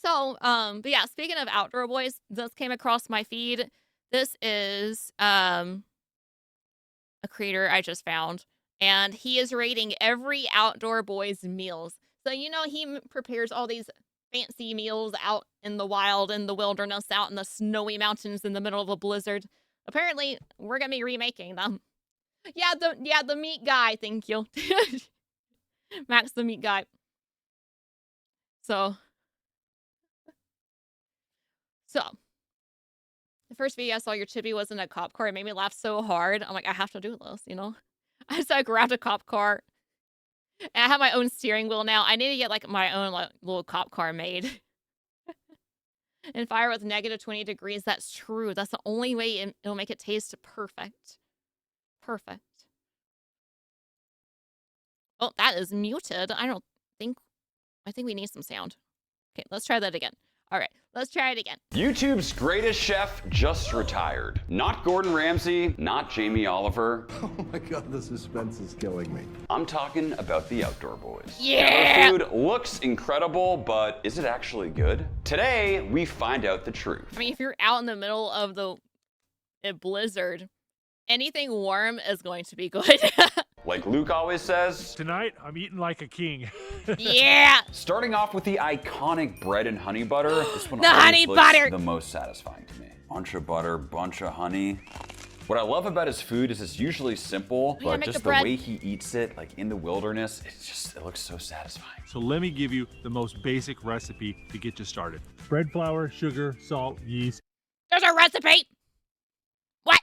So, but yeah, speaking of outdoor boys, this came across my feed. This is a creator I just found, and he is rating every outdoor boy's meals. So, you know, he prepares all these fancy meals out in the wild, in the wilderness, out in the snowy mountains in the middle of a blizzard. Apparently, we're gonna be remaking them. Yeah, the meat guy, thank you. Max the meat guy. So the first video I saw your chippy was in a cop car. It made me laugh so hard. I'm like, I have to do this, you know? So I grabbed a cop car. And I have my own steering wheel now. I need to get like my own like little cop car made. And fire with -20 degrees. That's true. That's the only way it'll make it taste perfect. Perfect. Oh, that is muted. I think we need some sound. Okay, let's try that again. All right, let's try it again. YouTube's greatest chef just retired. Not Gordon Ramsay, not Jamie Oliver. Oh my God, the suspense is killing me. I'm talking about the Outdoor Boys. Yeah! Their food looks incredible, but is it actually good? Today, we find out the truth. I mean, if you're out in the middle of a blizzard, anything warm is going to be good. Like Luke always says, tonight, I'm eating like a king. Yeah! Starting off with the iconic bread and honey butter, this one The always honey looks butter! the most satisfying to me. Bunch of butter, bunch of honey. What I love about his food is it's usually simple, Yeah, but make just the the bread. way he eats it, like in the wilderness, it looks so satisfying. So let me give you the most basic recipe to get you started. Bread flour, sugar, salt, yeast, There's a recipe! What?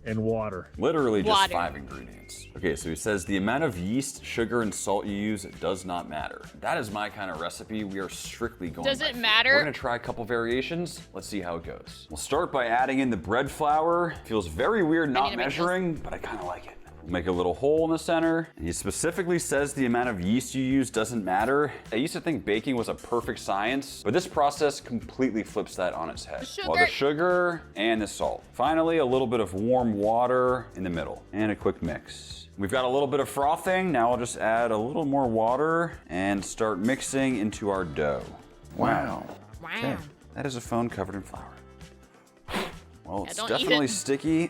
and water. Literally just Water. 5 ingredients. Okay, so he says the amount of yeast, sugar, and salt you use does not matter. That is my kind of recipe. We are strictly going Does by it feel. matter? We're gonna try a couple variations. Let's see how it goes. We'll start by adding in the bread flour. Feels very weird need not to make measuring, but I kind of like it. We'll make a little hole in the center. And he specifically says the amount of yeast you use doesn't matter. I used to think baking was a perfect science, but this process completely flips that on its head. Sugar. Well, the sugar and the salt. Finally, a little bit of warm water in the middle and a quick mix. We've got a little bit of frothing. Now I'll just add a little more water and start mixing into our dough. Wow. Wow. Okay, that is a phone covered in flour. Well, it's don't eat definitely it. sticky.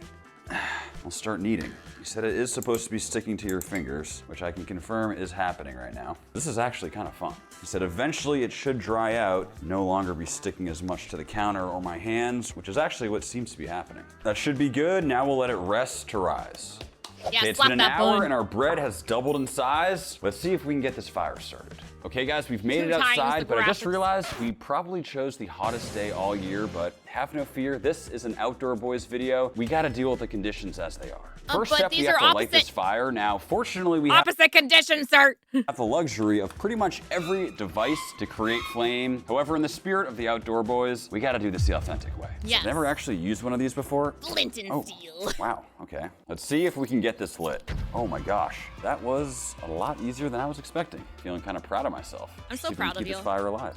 I'll start kneading. He said it is supposed to be sticking to your fingers, which I can confirm is happening right now. This is actually kind of fun. He said eventually it should dry out, no longer be sticking as much to the counter or my hands, which is actually what seems to be happening. That should be good. Now we'll let it rest to rise. Yeah, Okay, it's slap been an that hour bun. and our bread has doubled in size. Let's see if we can get this fire started. Okay guys, we've made 2 it times outside, the but I just graphics. realized we probably chose the hottest day all year, but have no fear, this is an Outdoor Boys video. We gotta deal with the conditions as they are. First but step, we these have are to light this opposite- fire. Now, fortunately, we have Opposite conditions, sir! the luxury of pretty much every device to create flame. However, in the spirit of the Outdoor Boys, we gotta do this the authentic way. So Yes. I've never actually used one of these before. Flint and Oh, steel. wow, okay. Let's see if we can get this lit. Oh my gosh, that was a lot easier than I was expecting. Feeling kind of proud of myself. I'm so See if we can proud of keep you. this fire alive.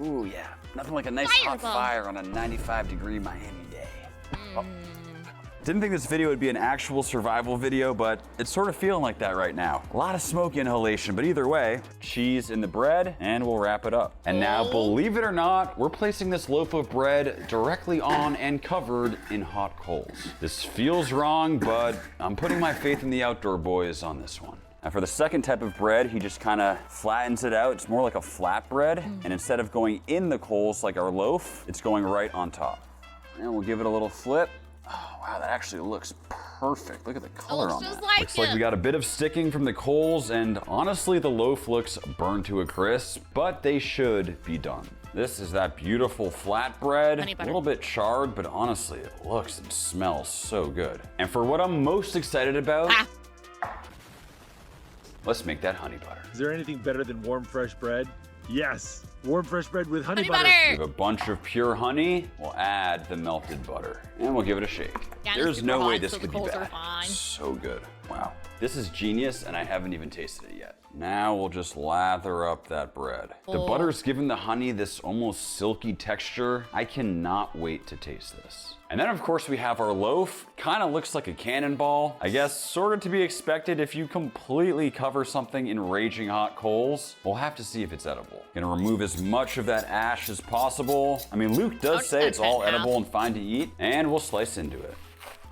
Ooh, yeah. Nothing like a nice hot Fireball. fire on a 95-degree Miami day. Mm. Oh. Didn't think this video would be an actual survival video, but it's sort of feeling like that right now. A lot of smoke inhalation, but either way, cheese in the bread, and we'll wrap it up. And now, believe it or not, we're placing this loaf of bread directly on and covered in hot coals. This feels wrong, but I'm putting my faith in the Outdoor Boys on this one. Now for the second type of bread, he just kind of flattens it out. It's more like a flat bread, and instead of going in the coals like our loaf, it's going right on top. And we'll give it a little flip. Oh, wow, that actually looks perfect. Look at the color looks on just that. like Looks like it. we got a bit of sticking from the coals, and honestly, the loaf looks burned to a crisp, but they should be done. This is that beautiful flat bread. Honey A butter. little bit charred, but honestly, it looks and smells so good. And for what I'm most excited about, Ah. let's make that honey butter. Is there anything better than warm, fresh bread? Yes. Warm fresh bread with honey, Honey butter. butter. We have a bunch of pure honey. We'll add the melted butter and we'll give it a shake. Yeah, and There's it's no super way hot, this so the could be coals are bad. fine. So good. Wow. This is genius and I haven't even tasted it yet. Now we'll just lather up that bread. The Oh. butter's given the honey this almost silky texture. I cannot wait to taste this. And then of course we have our loaf. Kind of looks like a cannonball. I guess sort of to be expected if you completely cover something in raging hot coals. We'll have to see if it's edible. Gonna remove as much of that ash as possible. I mean, Luke does say it's all edible and fine to eat, and we'll slice into it.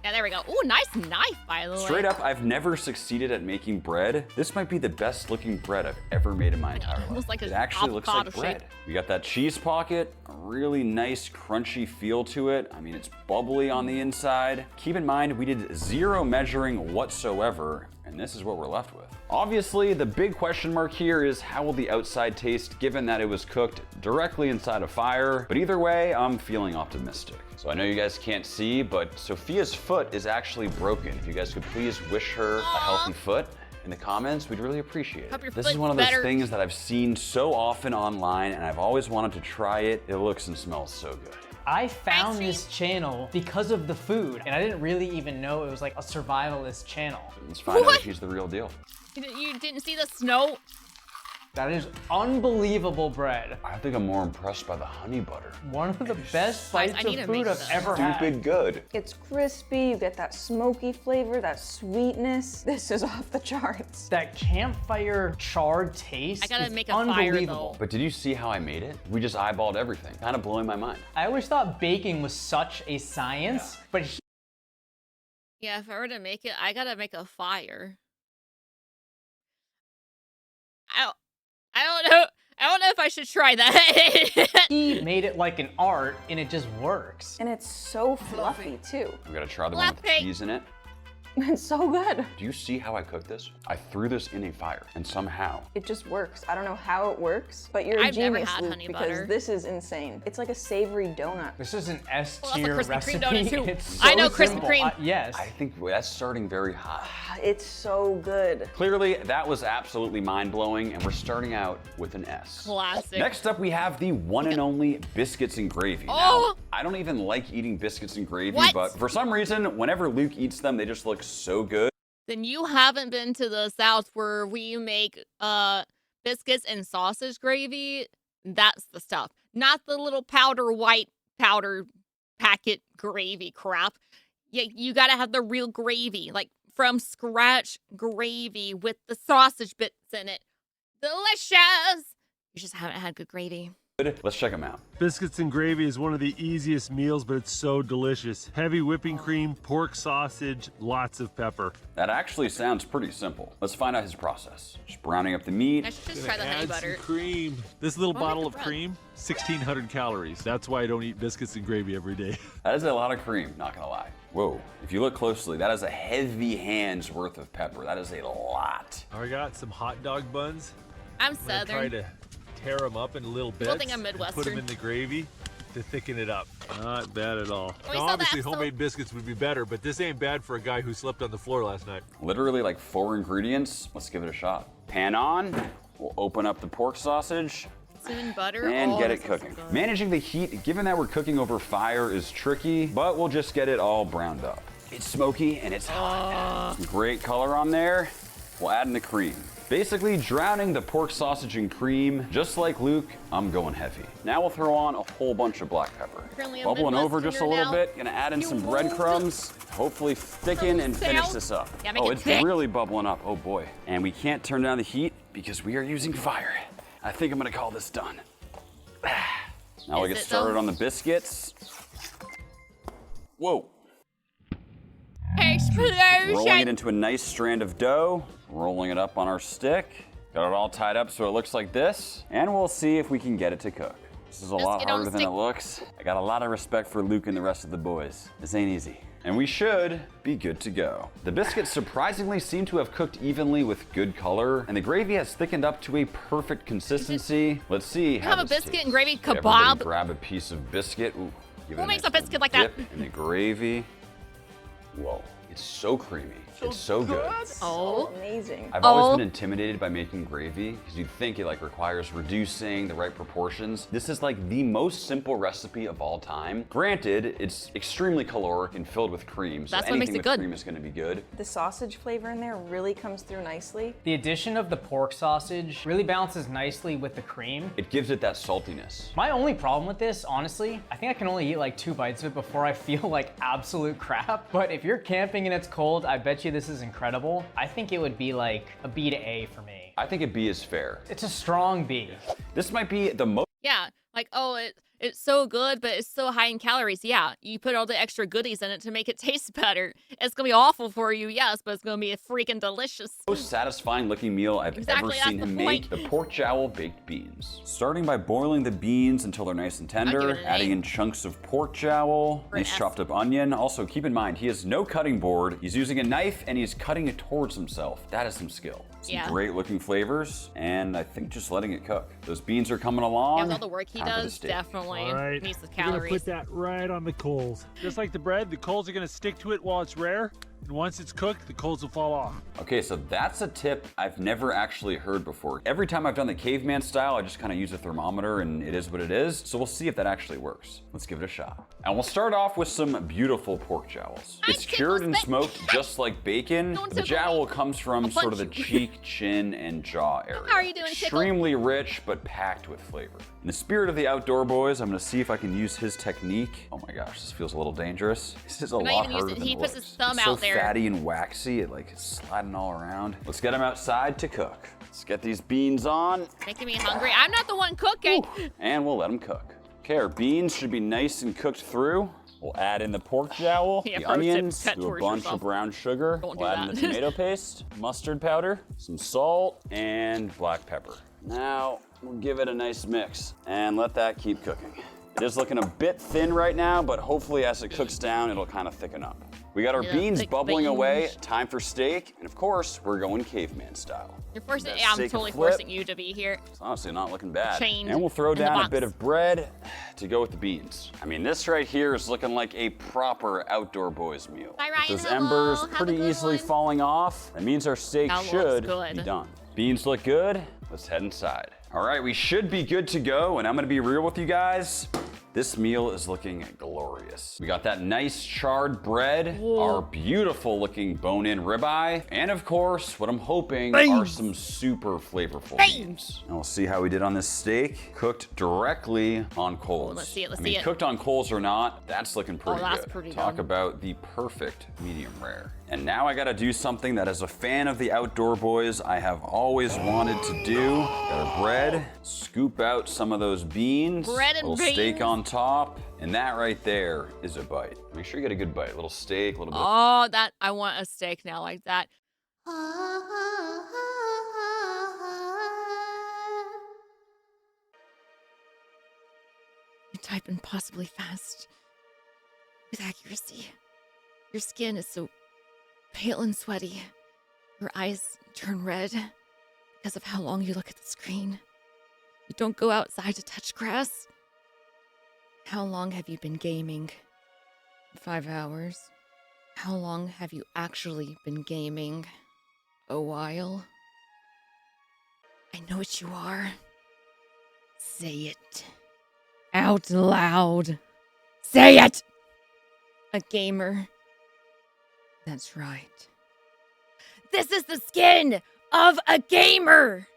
Yeah, there we go. Ooh, nice knife, by the way. Straight up, I've never succeeded at making bread. This might be the best looking bread I've ever made in my entire life. Almost like It a actually looks like avocado bread. shape. We got that cheese pocket, a really nice crunchy feel to it. I mean, it's bubbly on the inside. Keep in mind, we did 0 measuring whatsoever, and this is what we're left with. Obviously, the big question mark here is how will the outside taste given that it was cooked directly inside a fire? But either way, I'm feeling optimistic. So I know you guys can't see, but Sophia's foot is actually broken. If you guys could please wish her a healthy foot in the comments, we'd really appreciate Hope your it. This is foot's one of those better. things that I've seen so often online and I've always wanted to try it. It looks and smells so good. I found Hi, this channel because of the food, and I didn't really even know it was like a survivalist channel. Let's find out What? if she's the real deal. You didn't see the snow? That is unbelievable bread. I think I'm more impressed by the honey butter. One of the best Guys, bites I need of to make food I've this. ever had. Stupid good. It's crispy, you get that smoky flavor, that sweetness. This is off the charts. That campfire charred taste I gotta is make a fire, unbelievable. though. But did you see how I made it? We just eyeballed everything. Kind of blowing my mind. I always thought baking was such a science, but Yeah, if I were to make it, I gotta make a fire. I don't know. I don't know if I should try that. he made it like an art, and it just works. And it's so fluffy too. We gotta try the one with Fluffy. cheese in it. It's so good. Do you see how I cooked this? I threw this in a fire, and somehow It just works. I don't know how it works, but you're a I've never genius, had Luke, honey because butter. this is insane. It's like a savory donut. This is an S Well, that's a tier Krispy Kreme recipe. donut, too. It's so I know Krispy simple. Kreme. Yes. I think that's starting very hot. It's so good. Clearly, that was absolutely mind-blowing, and we're starting out with an S. Classic. Next up, we have the one and only biscuits and gravy. Oh! Now, I don't even like eating biscuits and gravy, What? but for some reason, whenever Luke eats them, they just look so good. Then you haven't been to the South where we make biscuits and sausage gravy. That's the stuff. Not the little white powder packet gravy crap. Yeah, you gotta have the real gravy, like from scratch gravy with the sausage bits in it. Delicious. You just haven't had good gravy. Let's check them out. Biscuits and gravy is one of the easiest meals, but it's so delicious. Heavy whipping cream, pork sausage, lots of pepper. That actually sounds pretty simple. Let's find out his process. Just browning up the meat. I should just try the honey Add butter. some cream. This little Why bottle make of the bread? cream, 1,600 calories. That's why I don't eat biscuits and gravy every day. That is a lot of cream, not gonna lie. Whoa, if you look closely, that is a heavy hand's worth of pepper. That is a lot. I got some hot dog buns. I'm I'm gonna try Southern. to tear them up in little bits. Still think I'm and Put them Midwestern. in the gravy to thicken it up. Not bad at all. we Now, saw obviously, that, so- homemade biscuits would be better, but this ain't bad for a guy who slept on the floor last night. Literally like 4 ingredients. Let's give it a shot. Pan on. We'll open up the pork sausage Cinnamon butter. and Oh, get this it looks so cooking. good. Managing the heat, given that we're cooking over fire, is tricky, but we'll just get it all browned up. It's smoky and it's hot. Some great color on there. We'll add in the cream. Basically drowning the pork sausage in cream. Just like Luke, I'm going heavy. Now we'll throw on a whole bunch of black pepper. Apparently I'm Bubbling over just a Midwesterner little now. bit. Gonna add in You some won't. breadcrumbs. Hopefully thicken and finish South. this up. Yeah, make Oh, it it's thick. really bubbling up. Oh boy. And we can't turn down the heat because we are using fire. I think I'm gonna call this done. Now we'll Is get it, started though? on the biscuits. Whoa. Rolling it Explosion. into a nice strand of dough, rolling it up on our stick. Got it all tied up so it looks like this, and we'll see if we can get it to cook. This is a lot get on harder than stick. it looks. I got a lot of respect for Luke and the rest of the boys. This ain't easy. And we should be good to go. The biscuits surprisingly seem to have cooked evenly with good color, and the gravy has thickened up to a perfect consistency. Let's see how have a this biscuit tastes. and gravy Everybody kebab? grab a piece of biscuit. Ooh, give it Who a makes nice a biscuit like that? dip in the gravy. Whoa. It's so creamy. It's so good. Oh. Amazing. I've always been intimidated by making gravy because you'd think it like requires reducing the right proportions. This is like the most simple recipe of all time. Granted, it's extremely caloric and filled with cream, so That's what makes anything it with good. cream is going to be good. The sausage flavor in there really comes through nicely. The addition of the pork sausage really balances nicely with the cream. It gives it that saltiness. My only problem with this, honestly, I think I can only eat like 2 bites of it before I feel like absolute crap. But if you're camping and it's cold, I bet you this is incredible. I think it would be like a B to A for me. I think a B is fair. It's a strong B. This might be the most Yeah, like, oh, it's so good, but it's so high in calories. Yeah, you put all the extra goodies in it to make it taste better. It's gonna be awful for you, yes, but it's gonna be freaking delicious. satisfying looking meal I've ever Exactly, seen that's him the make. point. The pork jowl baked beans. Starting by boiling the beans until they're nice and give tender, it an adding 8. in chunks of pork jowl, Or an nice S. chopped up onion. Also, keep in mind, he has no cutting board. He's using a knife and he's cutting it towards himself. That is some skill. Some Yeah. great looking flavors, and I think just letting it cook. Those beans are coming along. Yeah, with all the work he Time for the does, steak. definitely All right, needs the we're gonna calories. put that right on the coals. Just like the bread, the coals are gonna stick to it while it's rare, and once it's cooked, the coals will fall off. Okay, so that's a tip I've never actually heard before. Every time I've done the caveman style, I just kind of use a thermometer and it is what it is. So we'll see if that actually works. Let's give it a shot. And we'll start off with some beautiful pork jowls. It's cured and smoked just like bacon. Don't The tickle jowl me. comes from I'll sort of the punch you. cheek, chin, and jaw area. How are you doing, Tickle? Extremely rich, but packed with flavor. In the spirit of the outdoor boys, I'm gonna see if I can use his technique. Oh my gosh, this feels a little dangerous. This is a We're not lot even used harder to- than he it puts looks. his thumb It's so out there. fatty and waxy, it like is sliding all around. Let's get him outside to cook. Let's get these beans on, Making me hungry. I'm not the one cooking. and we'll let them cook. Okay, our beans should be nice and cooked through. We'll add in the pork jowl, Yeah, the pro tip, onions, cut do a towards bunch yourself. of brown sugar. Don't We'll do add in the that. tomato paste, mustard powder, some salt, and black pepper. Now, we'll give it a nice mix and let that keep cooking. It is looking a bit thin right now, but hopefully as it cooks down, it'll kind of thicken up. We got our Yeah, beans thick bubbling away. beans. Time for steak. And of course, we're going caveman style. You're forcing. That Yeah, I'm steak totally flip. forcing you to be here. It's honestly not looking bad. Chained And we'll throw in the down a box. bit of bread to go with the beans. I mean, this right here is looking like a proper outdoor boys meal. Bye, Ryan. Those Hello. embers Have a pretty good easily one. falling off. That means our steak That looks should good. be done. Beans look good. Let's head inside. All right, we should be good to go. And I'm gonna be real with you guys. This meal is looking glorious. We got that nice charred bread, our beautiful looking bone-in ribeye, and of course, what I'm hoping are some super flavorful beans. And we'll see how we did on this steak. Cooked directly on coals. let's see it, let's I mean, see it. cooked on coals or not, that's looking pretty that's good. pretty Talk good. about the perfect medium rare. And now I gotta do something that as a fan of the outdoor boys, I have always wanted to do. Got our bread, scoop out some of those beans. Bread and little steak beans. on top, and that right there is a bite. Make sure you get a good bite. A little steak, a little bit of Oh, that I want a steak now like that. You type impossibly fast with accuracy. Your skin is so pale and sweaty. Your eyes turn red because of how long you look at the screen. You don't go outside to touch grass. How long have you been gaming? 5 hours. How long have you actually been gaming? A while? I know what you are. Say it. Out loud. Say it! A gamer. That's right. This is the skin of a gamer!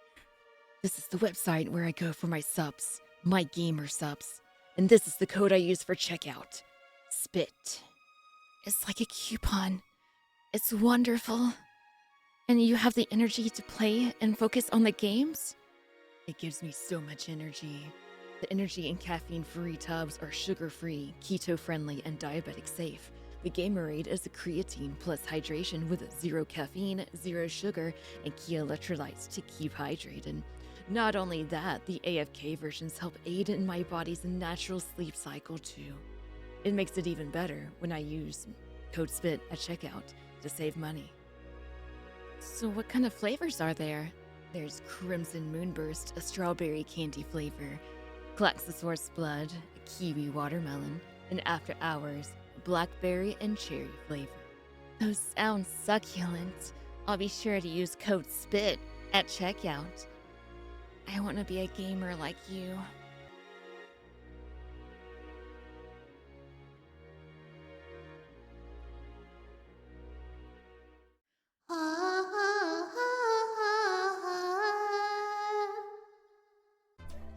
This is the website where I go for my subs, my GamerSupps. And this is the code I use for checkout. Spit. It's like a coupon. It's wonderful. And you have the energy to play and focus on the games? It gives me so much energy. The energy and caffeine-free tubs are sugar-free, keto-friendly, and diabetic-safe. The Gamerade is a creatine plus hydration with 0 caffeine, 0 sugar, and key electrolytes to keep hydrated. Not only that, the AFK versions help aid in my body's natural sleep cycle too. It makes it even better when I use code SPIT at checkout to save money. So what kind of flavors are there? There's Crimson Moonburst, a strawberry candy flavor, Klaxosaurus Blood, a kiwi watermelon, and After Hours, a blackberry and cherry flavor. Those sound succulent. I'll be sure to use code SPIT at checkout. I want to be a gamer like you.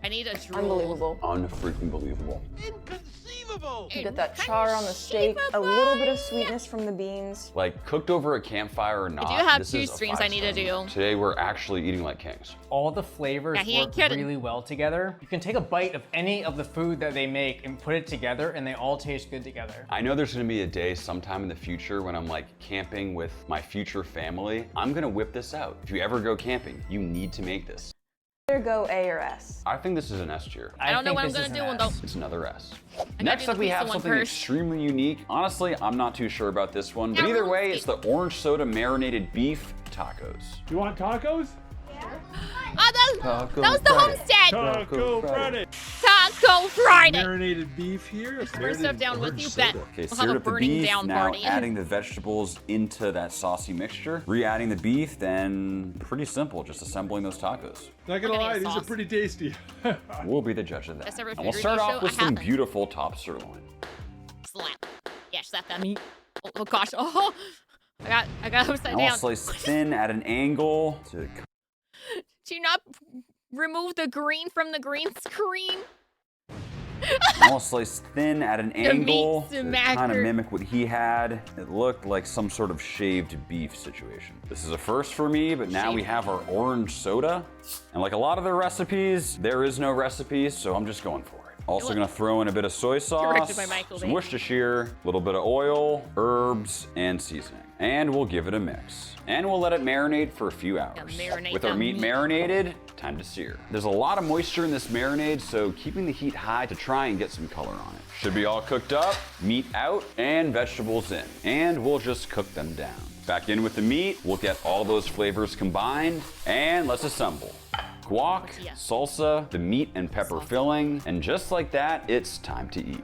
I need a drool. Unbelievable. Unfreaking believable. You get that char on the steak, a little bit of sweetness from the beans. Like, cooked over a campfire or not, I do have this 2 is a streams I need to 5-star. do. Today we're actually eating like kings. All the flavors Yeah, he ain't work kidding. really well together. You can take a bite of any of the food that they make and put it together and they all taste good together. I know there's gonna be a day sometime in the future when I'm like camping with my future family. I'm gonna whip this out. If you ever go camping, you need to make this. Either go A or S. I think this is an S tier. I don't know think what I'm this gonna is do an one S. though. It's another S. gotta Next do up, the we pizza have one something first. extremely unique. Honestly, I'm not too sure about this one, but Yeah, either we'll way, see. it's the orange soda marinated beef tacos. You want tacos? Oh, that was the homestead! Taco Friday. Taco Friday! Marinated beef here. Bring stuff down with you, bet. Okay, We'll have seared a up the burning beef, down now party. adding the vegetables into that saucy mixture. Re-adding the beef, then pretty simple, just assembling those tacos. Not gonna Look at lie, these these are sauce. pretty tasty. We'll be the judge of that. Best ever And we'll food start review off show? with I some haven't. beautiful top sirloin. Slap. Yeah, slap that meat. Oh gosh. Oh, I got upside Now I'll down. slice thin at an angle to Do you not remove the green from the green screen? I'll slice thin at an angle meat to kind of smacker. mimic what he had. It looked like some sort of shaved beef situation. This is a first for me, but now we have our orange soda. And like a lot of the recipes, there is no recipe, so I'm just going for it. Also gonna throw in a bit of soy sauce, Directed by Michael some Bay. Worcestershire, a little bit of oil, herbs, and seasoning. And we'll give it a mix. And we'll let it marinate for a few hours. marinate With our that meat meat. marinated, time to sear. There's a lot of moisture in this marinade, so keeping the heat high to try and get some color on it. Should be all cooked up, meat out, and vegetables in. And we'll just cook them down. Back in with the meat, we'll get all those flavors combined, and let's assemble. Guac, Tortilla. salsa, the meat and pepper filling, and just like that, it's time to eat.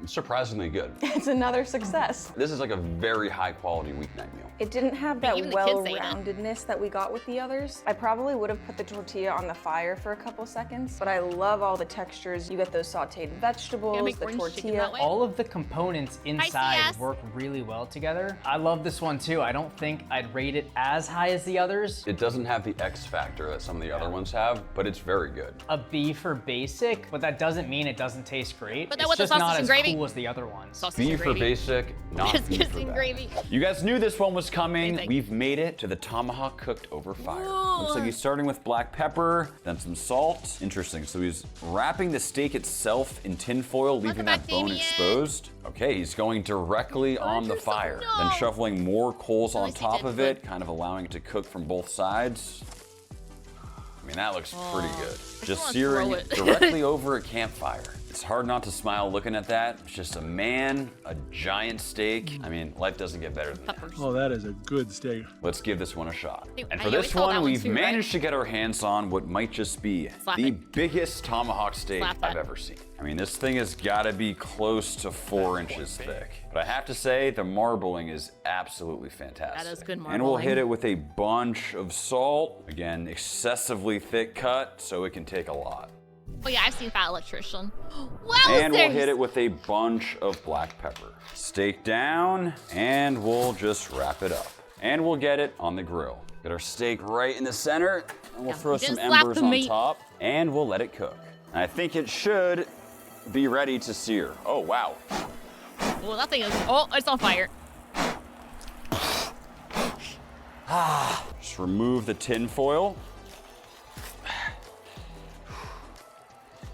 It's surprisingly good. It's another success. This is like a very high quality weeknight meal. It didn't have that even the kids ate it. well-roundedness that we got with the others. I probably would have put the tortilla on the fire for a couple seconds, but I love all the textures. You get those sauteed vegetables, make the orange chicken tortilla. that way? All of the components inside CS. work really well together. I love this one too. I don't think I'd rate it as high as the others. It doesn't have the X factor that some of the other ones have, but it's very good. A B for basic, but that doesn't mean it doesn't taste great. But then It's with the just not sausage as and gravy? cool as the other ones. Sausage B and for gravy. basic, not B Biscuits for and bad. gravy. You guys knew this one was coming. Amazing. We've made it to the tomahawk cooked over fire. Ooh. Looks like he's starting with black pepper, then some salt. Interesting, so he's wrapping the steak itself in tin foil, leaving back, that bone Damien. exposed. Okay, he's going directly on the you're so- fire. no. Then shoveling more coals on least he top did of good. it, kind of allowing it to cook from both sides. I mean, that looks pretty good. Just wanna searing throw it. directly over a campfire. It's hard not to smile looking at that. It's just a man, a giant steak. I mean, life doesn't get better than that. Peppers. Oh, that is a good steak. Let's give this one a shot. Dude, And I for always this call that one, one we've too, right? managed to get our hands on what might just be Slap the it. biggest tomahawk steak Slap that. I've ever seen. I mean, this thing has got to be close to 4 inches thick. But I have to say, the marbling is absolutely fantastic. That is good And we'll hit marbling. it with a bunch of salt. Again, excessively thick cut, so it can take a lot. Oh yeah, I've seen Fat Electrician. And we'll Wowzers! hit it with a bunch of black pepper. Steak down, and we'll just wrap it up. And we'll get it on the grill. Get our steak right in the center, and we'll throw you some didn't slap embers the on meat. top, and we'll let it cook. And I think it should be ready to sear. Oh, wow. Well, that thing is. Oh, it's on fire. Just remove the tin foil.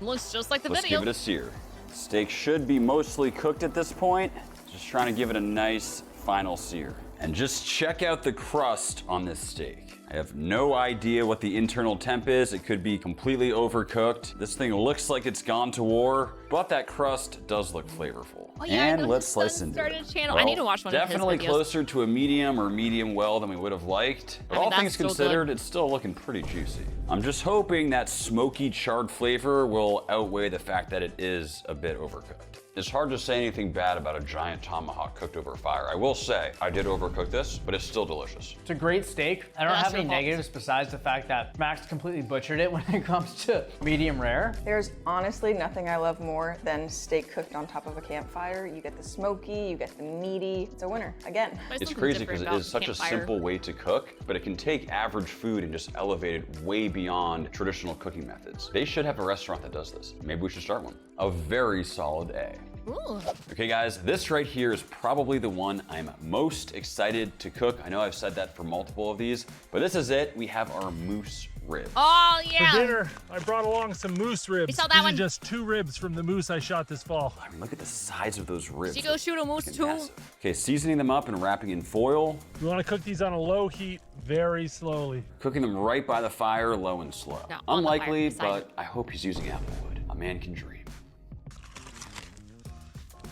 Looks just like the Let's video. give it a sear. Steak should be mostly cooked at this point. Just trying to give it a nice final sear. And just check out the crust on this steak. I have no idea what the internal temp is. It could be completely overcooked. This thing looks like it's gone to war, but that crust does look flavorful. Oh, yeah, I and know let's his slice son into started it. a channel. I need to watch one of his Definitely videos. closer to a medium or medium well than we would have liked. But I mean, all that's things still good. considered, it's still looking pretty juicy. I'm just hoping that smoky charred flavor will outweigh the fact that it is a bit overcooked. It's hard to say anything bad about a giant tomahawk cooked over fire. I will say, I did overcook this, but it's still delicious. It's a great steak. I don't That's have any your fault. negatives besides the fact that Max completely butchered it when it comes to medium rare. There's honestly nothing I love more than steak cooked on top of a campfire. You get the smoky, you get the meaty. It's a winner, again. There's It's something crazy different because it about is such a Campfire. simple way to cook, but it can take average food and just elevate it way beyond traditional cooking methods. They should have a restaurant that does this. Maybe we should start one. A very solid A. Ooh. Okay guys, this right here is probably the one I'm most excited to cook. I know I've said that for multiple of these, but this is it. We have our moose ribs. Oh, For yeah. dinner, I brought along some moose ribs. saw that These one. are just 2 ribs from the moose I shot this fall. I mean, look at the size of those ribs. Did you go shoot a moose Fucking too? massive. Okay, seasoning them up and wrapping in foil. You want to cook these on a low heat very slowly. Cooking them right by the fire, low and slow. No, on the fire, Unlikely, beside but I hope he's using applewood. A man can dream.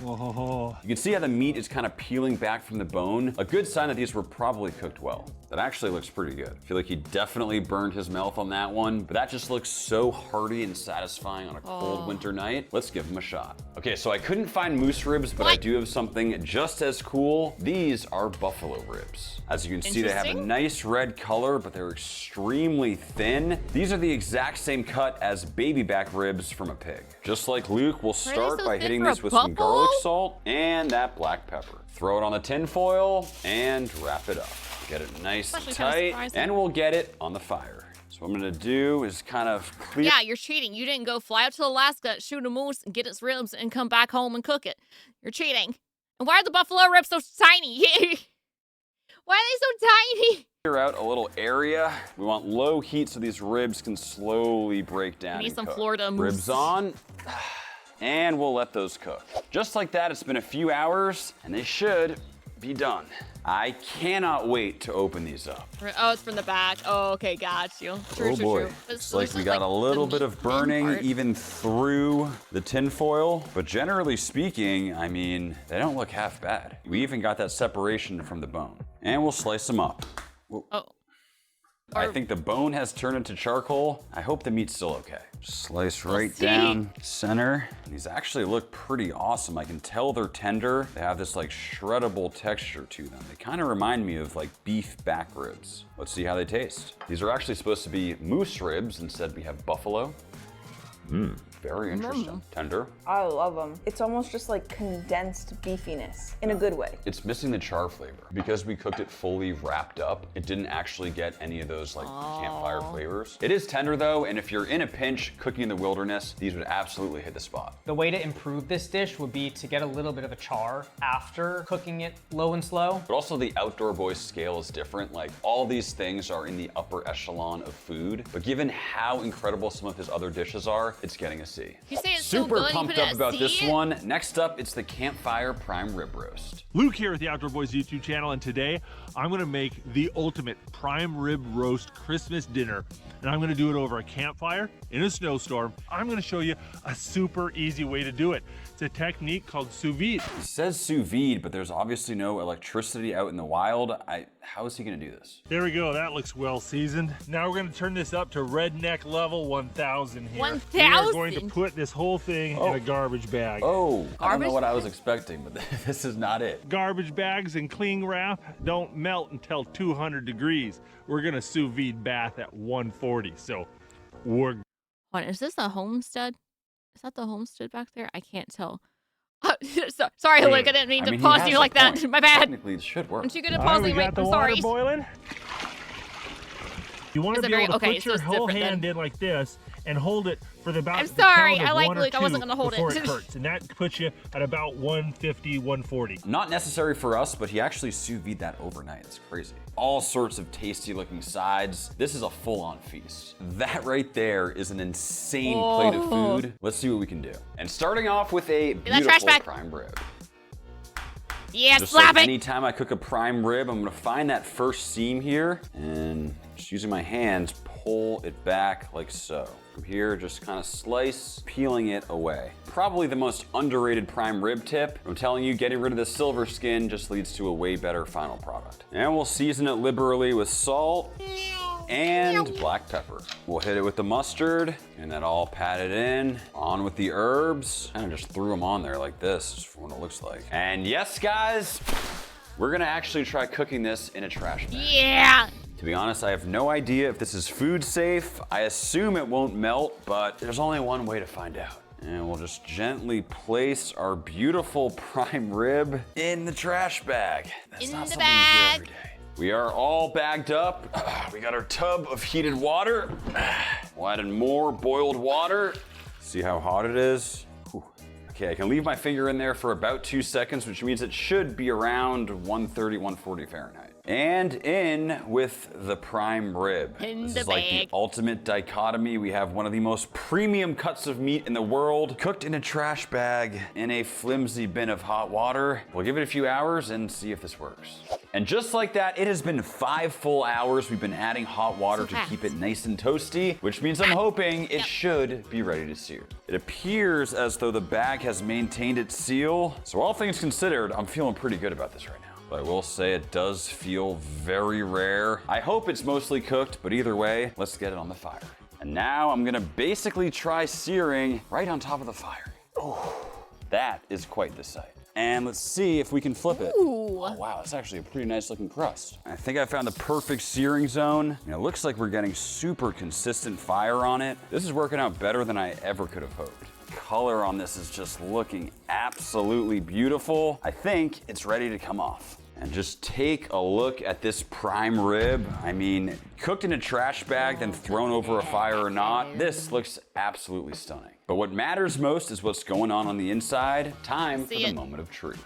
Whoa. You can see how the meat is kind of peeling back from the bone. A good sign that these were probably cooked well. That actually looks pretty good. I feel like he definitely burned his mouth on that one, but that just looks so hearty and satisfying on a cold winter night. Let's give him a shot. Okay, so I couldn't find moose ribs, but I What? do have something just as cool. These are buffalo ribs. As you can see, they have a Interesting. nice red color, but they're extremely thin. These are the exact same cut as baby back ribs from a pig. Just like Luke, we'll start so by thin hitting for this a with some garlic buffalo? salt and that black pepper. Throw it on the tin foil and wrap it up. Get it nice and Actually kinda tight, surprising. and we'll get it on the fire. So what I'm gonna do is kind of clear. Yeah, you're cheating. You didn't go fly out to Alaska, shoot a moose, and get its ribs, and come back home and cook it. You're cheating. And why are the buffalo ribs so tiny? Why are they so tiny? Clear out a little area. We want low heat so these ribs can slowly break down. We need and some cook. Florida moose. Ribs on, and we'll let those cook. Just like that, it's been a few hours, and they should be done. I cannot wait to open these up. Oh, it's from the back. Oh, okay, got you. True, Oh true, boy, true. But it's so like this we is got a little the bit of thin burning part. even through the tin foil, but generally speaking, I mean, they don't look half bad. We even got that separation from the bone. And we'll slice them up. Oh. I think the bone has turned into charcoal. I hope the meat's still okay. Slice right see. down center. These actually look pretty awesome. I can tell they're tender. They have this like shreddable texture to them. They kind of remind me of like beef back ribs. Let's see how they taste. These are actually supposed to be moose ribs. Instead, we have buffalo. Very interesting. Tender. I love them. It's almost just like condensed beefiness in a good way. It's missing the char flavor. Because we cooked it fully wrapped up, it didn't actually get any of those like campfire flavors. It is tender though, and if you're in a pinch cooking in the wilderness, these would absolutely hit the spot. The way to improve this dish would be to get a little bit of a char after cooking it low and slow. But also the Outdoor Boys scale is different. Like all these things are in the upper echelon of food, but given how incredible some of his other dishes are, it's getting a C. You say it's Super so good, pumped you put up it at about this C? one. Next up, it's the Campfire Prime Rib Roast. Luke here at the Outdoor Boys YouTube channel, and today I'm gonna make the ultimate prime rib roast Christmas dinner. And I'm gonna do it over a campfire in a snowstorm. I'm gonna show you a super easy way to do it. It's a technique called sous vide. It says sous vide, but there's obviously no electricity out in the wild. How is he gonna do this? There we go, that looks well seasoned. Now we're gonna turn this up to redneck level 1000 here. 1000? We are going to put this whole thing in a garbage bag. Oh, I don't know Garbage what I was expecting, but this is not it. Garbage bags and cling wrap don't melt until 200 degrees. We're gonna sous vide bath at 140, so we're What, is this a homestead? Is that the homestead back there? I can't tell. Oh, sorry, Luke, I didn't mean to he pause has you a like that. point. My bad. Technically, it should work. Aren't you good at All right, we pausing? Wait, got the I'm water sorry. boiling. You want Is to it be able very- to okay, put so your it's whole different then. hand in like this and hold it for the about I'm the sorry, count of I like 1 or Luke, I wasn't 2 gonna hold before it. it hurts, and that puts you at about 150, 140. Not necessary for us, but he actually sous vide that overnight. It's crazy. All sorts of tasty looking sides. This is a full-on feast. That right there is an insane plate of food. Let's see what we can do. And starting off with a that trash beautiful bag. prime rib. Yeah, Just slap like it. anytime I cook a prime rib, I'm gonna find that first seam here and Just using my hands, pull it back like so. From here, just kind of slice, peeling it away. Probably the most underrated prime rib tip. I'm telling you, getting rid of the silver skin just leads to a way better final product. And we'll season it liberally with salt and black pepper. We'll hit it with the mustard and then all patted in. On with the herbs. Kind of just threw them on there like this, just for what it looks like. And yes, guys, we're gonna actually try cooking this in a trash bag. Yeah. To be honest, I have no idea if this is food safe. I assume it won't melt, but there's only one way to find out. And we'll just gently place our beautiful prime rib in the trash bag. That's not something you do every day. We are all bagged up. We got our tub of heated water. We'll add in more boiled water. See how hot it is? Whew. Okay, I can leave my finger in there for about 2 seconds, which means it should be around 130, 140 Fahrenheit. And in with the prime rib. This is like the ultimate dichotomy. We have one of the most premium cuts of meat in the world, cooked in a trash bag in a flimsy bin of hot water. We'll give it a few hours and see if this works. And just like that, it has been 5 full hours. We've been adding hot water to keep it nice and toasty, which means I'm hoping it should be ready to sear. It appears as though the bag has maintained its seal. So all things considered, I'm feeling pretty good about this right now. But I will say it does feel very rare. I hope it's mostly cooked, but either way, let's get it on the fire. And now I'm gonna basically try searing right on top of the fire. Oh, that is quite the sight. And let's see if we can flip it. Ooh. Oh, wow, it's actually a pretty nice looking crust. I think I found the perfect searing zone. And it looks like we're getting super consistent fire on it. This is working out better than I ever could have hoped. Color on this is just looking absolutely beautiful. I think it's ready to come off. And just take a look at this prime rib. I mean, cooked in a trash bag, then thrown over a fire or not, this looks absolutely stunning. But what matters most is what's going on the inside. Time for the moment of truth.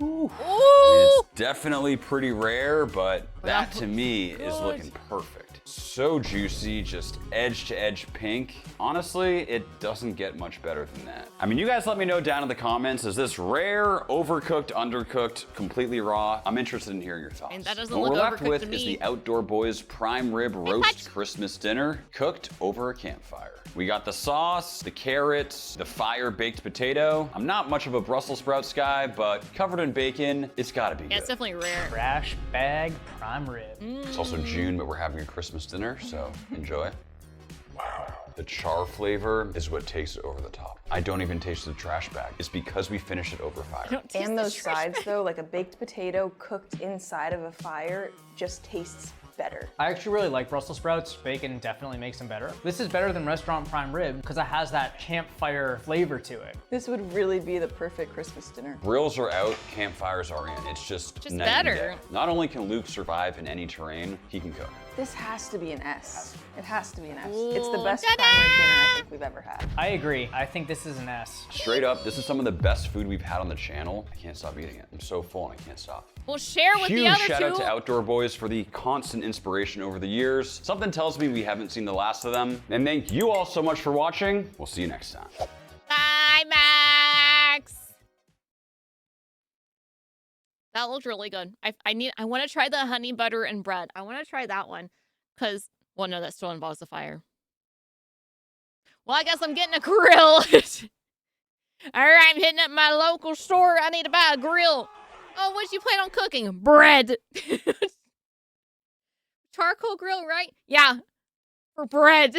Ooh. I mean, it's definitely pretty rare, but that to me is looking perfect. So juicy, just edge to edge pink. Honestly, it doesn't get much better than that. I mean, you guys let me know down in the comments, is this rare, overcooked, undercooked, completely raw? I'm interested in hearing your thoughts. And that doesn't what look we're left overcooked with to me. is the Outdoor Boys prime rib roast Christmas dinner cooked over a campfire. We got the sauce, the carrots, the fire-baked potato. I'm not much of a Brussels sprouts guy, but covered in bacon, it's gotta be good. Yeah, it's definitely rare. Trash bag prime rib. It's also June, but we're having a Christmas dinner, so enjoy. Wow. The char flavor is what takes it over the top. I don't even taste the trash bag. It's because we finished it over fire. And those sides though, like a baked potato cooked inside of a fire just tastes better. I actually really like Brussels sprouts. Bacon definitely makes them better. This is better than restaurant prime rib because it has that campfire flavor to it. This would really be the perfect Christmas dinner. Grills are out, campfires are in. It's just night and better. day. Not only can Luke survive in any terrain, he can cook. This has to be an S. It has to be an S. It's the best prime rib dinner I think we've ever had. I agree. I think this is an S. Straight up, this is some of the best food we've had on the channel. I can't stop eating it. I'm so full and I can't stop. We'll share with the Huge other shout out two. to Outdoor Boys for the constant inspiration over the years. Something tells me we haven't seen the last of them. And thank you all so much for watching. We'll see you next time. Bye, Max. That looked really good. I want to try the honey butter and bread. I want to try that one because, well, no, that still involves the fire. Well, I guess I'm getting a grill. All right, I'm hitting up my local store. I need to buy a grill. Oh, what you plan on cooking? Bread. Charcoal grill, right? Yeah, for bread.